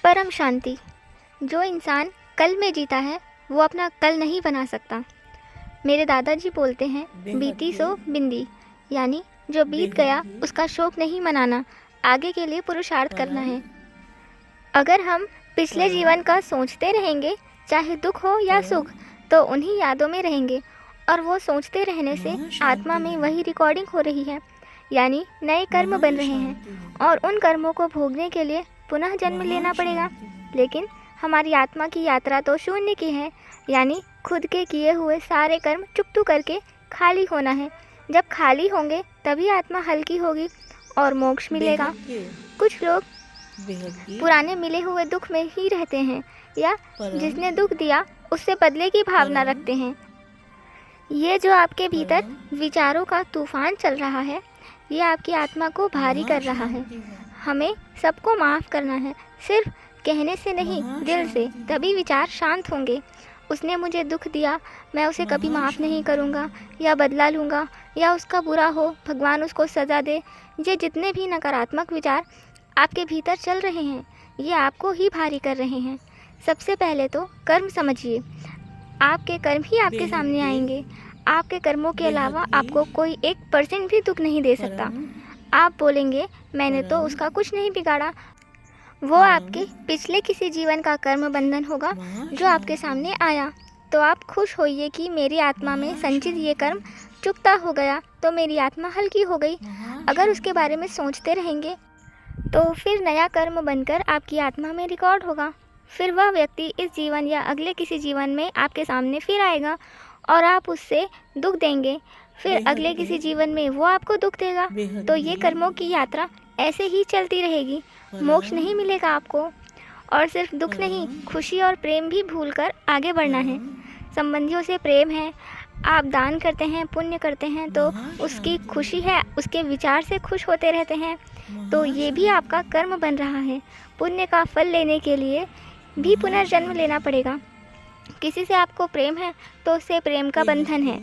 परम शांति। जो इंसान कल में जीता है वो अपना कल नहीं बना सकता। मेरे दादाजी बोलते हैं बीती सो बिंदी, यानी जो बीत गया उसका शोक नहीं मनाना, आगे के लिए पुरुषार्थ करना है। अगर हम पिछले जीवन का सोचते रहेंगे, चाहे दुख हो या सुख, तो उन्हीं यादों में रहेंगे और वो सोचते रहने से आत्मा में वही रिकॉर्डिंग हो रही है, यानी नए कर्म बन रहे हैं और उन कर्मों को भोगने के लिए पुनः जन्म लेना पड़ेगा। लेकिन हमारी आत्मा की यात्रा तो शून्य की है, यानी खुद के किए हुए सारे कर्म चुकतू करके खाली होना है। जब खाली होंगे तभी आत्मा हल्की होगी और मोक्ष मिलेगा। कुछ लोग पुराने मिले हुए दुख में ही रहते हैं या जिसने दुख दिया उससे बदले की भावना रखते हैं। ये जो आपके भीतर विचारों का तूफान चल रहा है, ये आपकी आत्मा को भारी कर रहा है। हमें सबको माफ़ करना है, सिर्फ कहने से नहीं, दिल से, तभी विचार शांत होंगे। उसने मुझे दुख दिया, मैं उसे कभी माफ़ नहीं करूँगा या बदला लूँगा या उसका बुरा हो, भगवान उसको सज़ा दे। ये जितने भी नकारात्मक विचार आपके भीतर चल रहे हैं, ये आपको ही भारी कर रहे हैं। सबसे पहले तो कर्म समझिए। आपके कर्म ही आपके सामने आएंगे। आपके कर्मों के अलावा आपको कोई 1% भी दुख नहीं दे सकता। आप बोलेंगे मैंने तो उसका कुछ नहीं बिगाड़ा, वो आपके पिछले किसी जीवन का कर्म बंधन होगा जो आपके सामने आया। तो आप खुश होइए कि मेरी आत्मा में संचित ये कर्म चुकता हो गया, तो मेरी आत्मा हल्की हो गई। अगर उसके बारे में सोचते रहेंगे तो फिर नया कर्म बनकर आपकी आत्मा में रिकॉर्ड होगा। फिर वह व्यक्ति इस जीवन या अगले किसी जीवन में आपके सामने फिर आएगा और आप उससे दुख देंगे। फिर अगले किसी जीवन में वो आपको दुख देगा। तो ये कर्मों की यात्रा ऐसे ही चलती रहेगी। मोक्ष नहीं मिलेगा आपको। और सिर्फ दुख नहीं, खुशी और प्रेम भी भूलकर आगे बढ़ना है। संबंधियों से प्रेम है, आप दान करते हैं, पुण्य करते हैं तो उसकी खुशी है, उसके विचार से खुश होते रहते हैं, तो ये भी आपका कर्म बन रहा है। पुण्य का फल लेने के लिए भी पुनर्जन्म लेना पड़ेगा। किसी से आपको प्रेम है तो उससे प्रेम का बंधन है,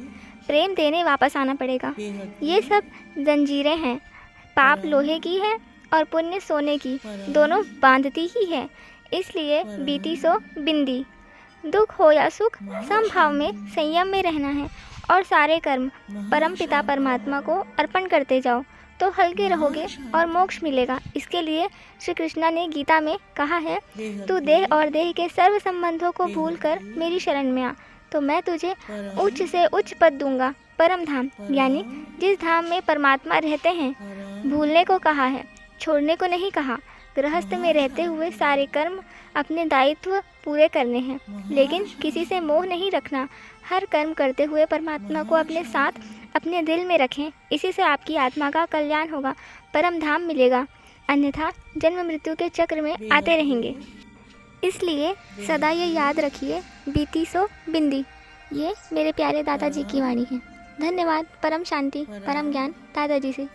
प्रेम देने वापस आना पड़ेगा। ये सब जंजीरें हैं। पाप लोहे की है और पुण्य सोने की, दोनों बांधती ही है। इसलिए बीती सो बिंदी। दुख हो या सुख, समभाव में, संयम में रहना है और सारे कर्म परम पिता परमात्मा को अर्पण करते जाओ, तो हल्के रहोगे और मोक्ष मिलेगा। इसके लिए श्री कृष्णा ने गीता में कहा है, तू देह और देह के सर्व संबंधों को भूलकर मेरी शरण में आ, तो मैं तुझे उच्च से उच्च पद दूंगा, परम धाम, यानी जिस धाम में परमात्मा रहते हैं। भूलने को कहा है, छोड़ने को नहीं कहा। गृहस्थ में रहते हुए सारे कर्म अपने दायित्व पूरे करने हैं, लेकिन किसी से मोह नहीं रखना। हर कर्म करते हुए परमात्मा को अपने साथ, अपने दिल में रखें। इसी से आपकी आत्मा का कल्याण होगा, परम धाम मिलेगा। अन्यथा जन्म मृत्यु के चक्र में आते रहेंगे। इसलिए सदा ये याद रखिए, बीती सो बिंदी। ये मेरे प्यारे दादाजी की वाणी है। धन्यवाद। परम शांति, परम ज्ञान दादाजी से।